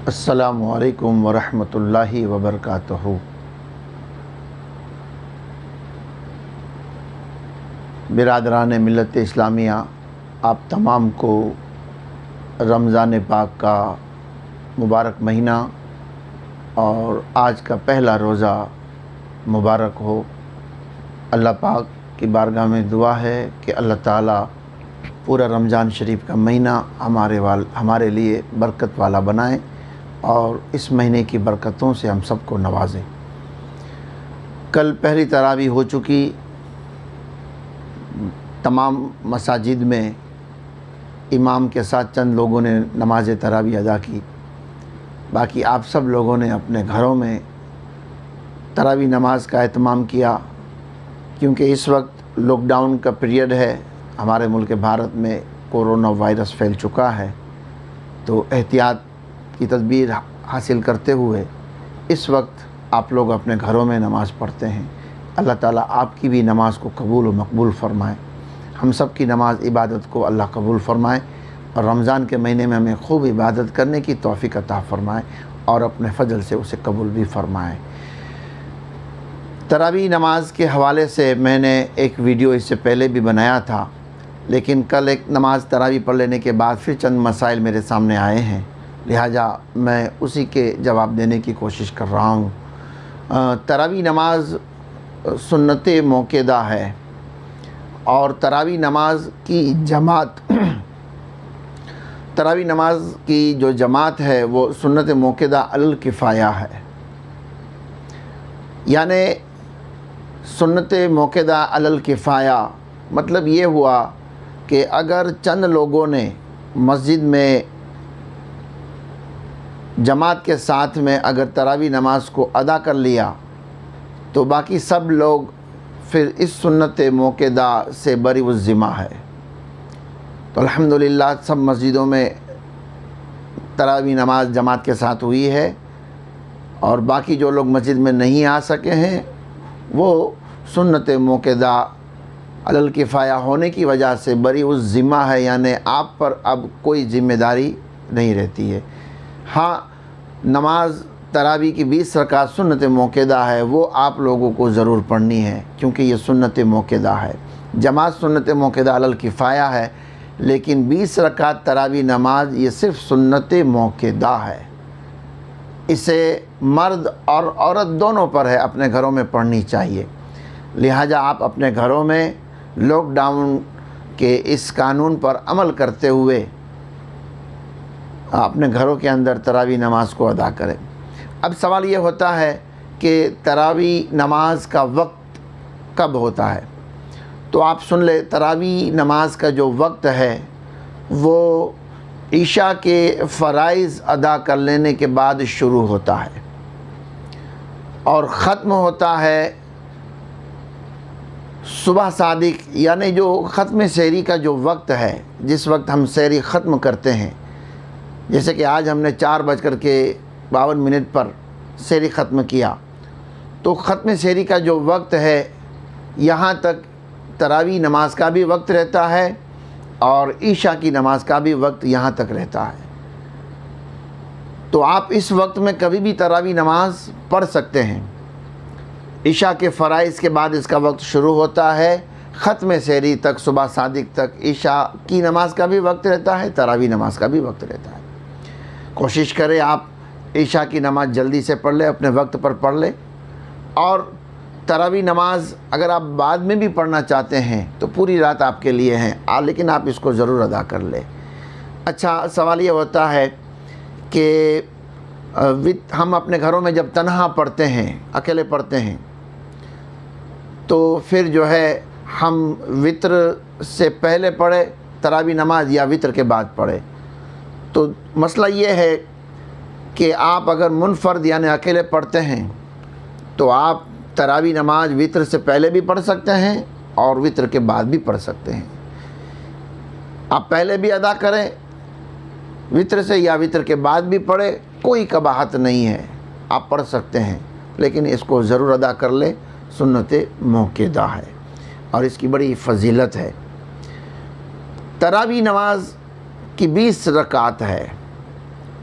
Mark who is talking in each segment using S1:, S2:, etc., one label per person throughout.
S1: السلام علیکم ورحمۃ اللہ وبرکاتہ۔ برادران ملت اسلامیہ، آپ تمام کو رمضان پاک کا مبارک مہینہ اور آج کا پہلا روزہ مبارک ہو۔ اللہ پاک کی بارگاہ میں دعا ہے کہ اللہ تعالیٰ پورا رمضان شریف کا مہینہ ہمارے لیے برکت والا بنائے اور اس مہینے کی برکتوں سے ہم سب کو نوازے۔ کل پہلی تراویح ہو چکی، تمام مساجد میں امام کے ساتھ چند لوگوں نے نماز تراویح ادا کی، باقی آپ سب لوگوں نے اپنے گھروں میں تراویح نماز کا اہتمام کیا، کیونکہ اس وقت لاک ڈاؤن کا پیریڈ ہے۔ ہمارے ملک بھارت میں کورونا وائرس پھیل چکا ہے، تو احتیاط کی تدبیر حاصل کرتے ہوئے اس وقت آپ لوگ اپنے گھروں میں نماز پڑھتے ہیں۔ اللہ تعالیٰ آپ کی بھی نماز کو قبول و مقبول فرمائے، ہم سب کی نماز عبادت کو اللہ قبول فرمائے اور رمضان کے مہینے میں ہمیں خوب عبادت کرنے کی توفیق عطا فرمائے اور اپنے فضل سے اسے قبول بھی فرمائے۔ تراویح نماز کے حوالے سے میں نے ایک ویڈیو اس سے پہلے بھی بنایا تھا، لیکن کل ایک نماز تراویح پڑھ لینے کے بعد پھر چند مسائل میرے سامنے آئے ہیں، لہٰذا میں اسی کے جواب دینے کی کوشش کر رہا ہوں۔ تراویح نماز سنت موقدہ ہے اور تراویح نماز کی جو جماعت ہے وہ سنت موقدہ علی الکفایہ ہے، یعنی سنت موقدہ علی الکفایہ مطلب یہ ہوا کہ اگر چند لوگوں نے مسجد میں جماعت کے ساتھ میں اگر تراویح نماز کو ادا کر لیا تو باقی سب لوگ پھر اس سنت موقدہ سے بری الذمہ ہے۔ تو الحمدللہ سب مسجدوں میں تراویح نماز جماعت کے ساتھ ہوئی ہے، اور باقی جو لوگ مسجد میں نہیں آ سکے ہیں وہ سنت موقدہ علی الکفایہ ہونے کی وجہ سے بری الذمہ ہے، یعنی آپ پر اب کوئی ذمہ داری نہیں رہتی ہے۔ ہاں، نماز تراویح کی 20 رکعت سنت موقدہ ہے، وہ آپ لوگوں کو ضرور پڑھنی ہے، کیونکہ یہ سنت موقدہ ہے۔ جماعت سنت موقدہ علی الکفایہ ہے، لیکن 20 رکعت تراویح نماز یہ صرف سنت موقدہ ہے، اسے مرد اور عورت دونوں پر ہے، اپنے گھروں میں پڑھنی چاہیے۔ لہٰذا آپ اپنے گھروں میں لاک ڈاؤن کے اس قانون پر عمل کرتے ہوئے اپنے گھروں کے اندر تراویح نماز کو ادا کریں۔ اب سوال یہ ہوتا ہے کہ تراویح نماز کا وقت کب ہوتا ہے؟ تو آپ سن لیں، تراویح نماز کا جو وقت ہے وہ عشاء کے فرائض ادا کر لینے کے بعد شروع ہوتا ہے اور ختم ہوتا ہے صبح صادق، یعنی جو ختم سحری کا جو وقت ہے، جس وقت ہم سحری ختم کرتے ہیں، جیسے کہ آج ہم نے 4:52 پر سحری ختم کیا، تو ختم سحری کا جو وقت ہے یہاں تک تراویح نماز کا بھی وقت رہتا ہے اور عشاء کی نماز کا بھی وقت یہاں تک رہتا ہے۔ تو آپ اس وقت میں کبھی بھی تراویح نماز پڑھ سکتے ہیں۔ عشاء کے فرائض کے بعد اس کا وقت شروع ہوتا ہے، ختم سحری تک، صبح صادق تک عشاء کی نماز کا بھی وقت رہتا ہے، تراویح نماز کا بھی وقت رہتا ہے۔ کوشش کریں آپ عشاء کی نماز جلدی سے پڑھ لیں، اپنے وقت پر پڑھ لیں، اور تراویح نماز اگر آپ بعد میں بھی پڑھنا چاہتے ہیں تو پوری رات آپ کے لیے ہیں، لیکن آپ اس کو ضرور ادا کر لیں۔ اچھا، سوال یہ ہوتا ہے کہ ہم اپنے گھروں میں جب تنہا پڑھتے ہیں، اکیلے پڑھتے ہیں، تو پھر جو ہے ہم وتر سے پہلے پڑھے تراویح نماز یا وتر کے بعد پڑھے؟ تو مسئلہ یہ ہے کہ آپ اگر منفرد یعنی اکیلے پڑھتے ہیں تو آپ تراویح نماز وتر سے پہلے بھی پڑھ سکتے ہیں اور وتر کے بعد بھی پڑھ سکتے ہیں۔ آپ پہلے بھی ادا کریں وتر سے یا وتر کے بعد بھی پڑھیں، کوئی قباحت نہیں ہے، آپ پڑھ سکتے ہیں، لیکن اس کو ضرور ادا کر لیں، سنت موقدہ ہے اور اس کی بڑی فضیلت ہے۔ تراویح نماز کی 20 رکعت ہے،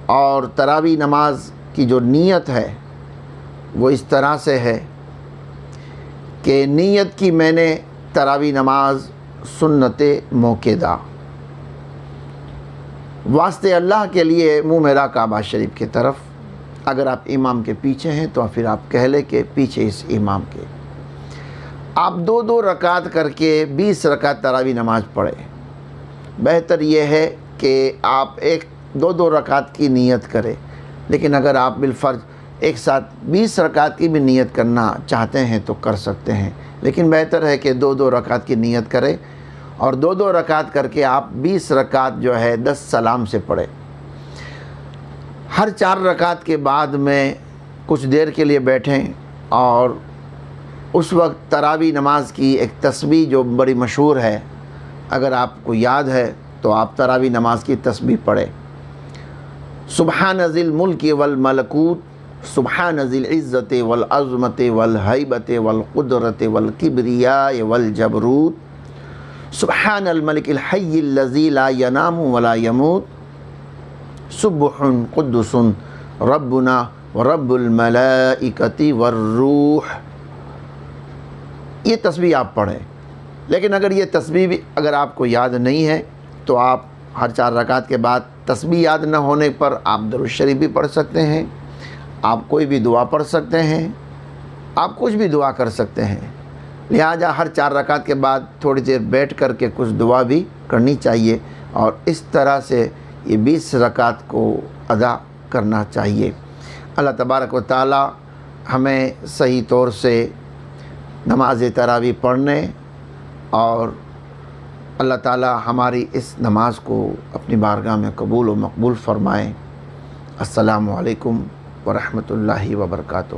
S1: اور تراویح نماز کی جو نیت ہے وہ اس طرح سے ہے کہ نیت کی میں نے تراویح نماز سنت موقدہ، واسطے اللہ کے لیے منہ میرا کعبہ شریف کی طرف۔ اگر آپ امام کے پیچھے ہیں تو پھر آپ کہہ لیں کہ پیچھے اس امام کے آپ 2 رکعت کر کے 20 رکعت تراویح نماز پڑھیں۔ بہتر یہ ہے کہ آپ 2 رکعت کی نیت کریں، لیکن اگر آپ بالفرض ایک ساتھ 20 رکعت کی بھی نیت کرنا چاہتے ہیں تو کر سکتے ہیں، لیکن بہتر ہے کہ 2 رکعت کی نیت کریں اور 2 رکعت کر کے آپ 20 رکعت جو ہے 10 سلام سے پڑھیں۔ ہر 4 رکعت کے بعد میں کچھ دیر کے لیے بیٹھیں اور اس وقت تراویح نماز کی ایک تسبیح جو بڑی مشہور ہے، اگر آپ کو یاد ہے تو آپ تراویح نماز کی تسبیح پڑھیں۔ سبحان ذی الملک والملکوت، سبحان ذی العزت والعظمت والہیبت والقدرت والکبریاء والجبروت، سبحان الملک الحی الذی لا ینام ولا یموت، سبح قدس ربنا ورب الملائکۃ والروح۔ یہ تسبیح آپ پڑھیں، لیکن اگر یہ تسبیح بھی اگر آپ کو یاد نہیں ہے تو آپ ہر 4 رکعت کے بعد تسبیح یاد نہ ہونے پر آپ درود شریف بھی پڑھ سکتے ہیں، آپ کوئی بھی دعا پڑھ سکتے ہیں، آپ کچھ بھی دعا کر سکتے ہیں۔ لہٰذا ہر 4 رکعت کے بعد تھوڑی دیر بیٹھ کر کے کچھ دعا بھی کرنی چاہیے اور اس طرح سے یہ 20 رکعت کو ادا کرنا چاہیے۔ اللہ تبارک و تعالی ہمیں صحیح طور سے نماز تراویح پڑھنے اور اللہ تعالی ہماری اس نماز کو اپنی بارگاہ میں قبول و مقبول فرمائے۔ السلام علیکم ورحمۃ اللہ وبرکاتہ۔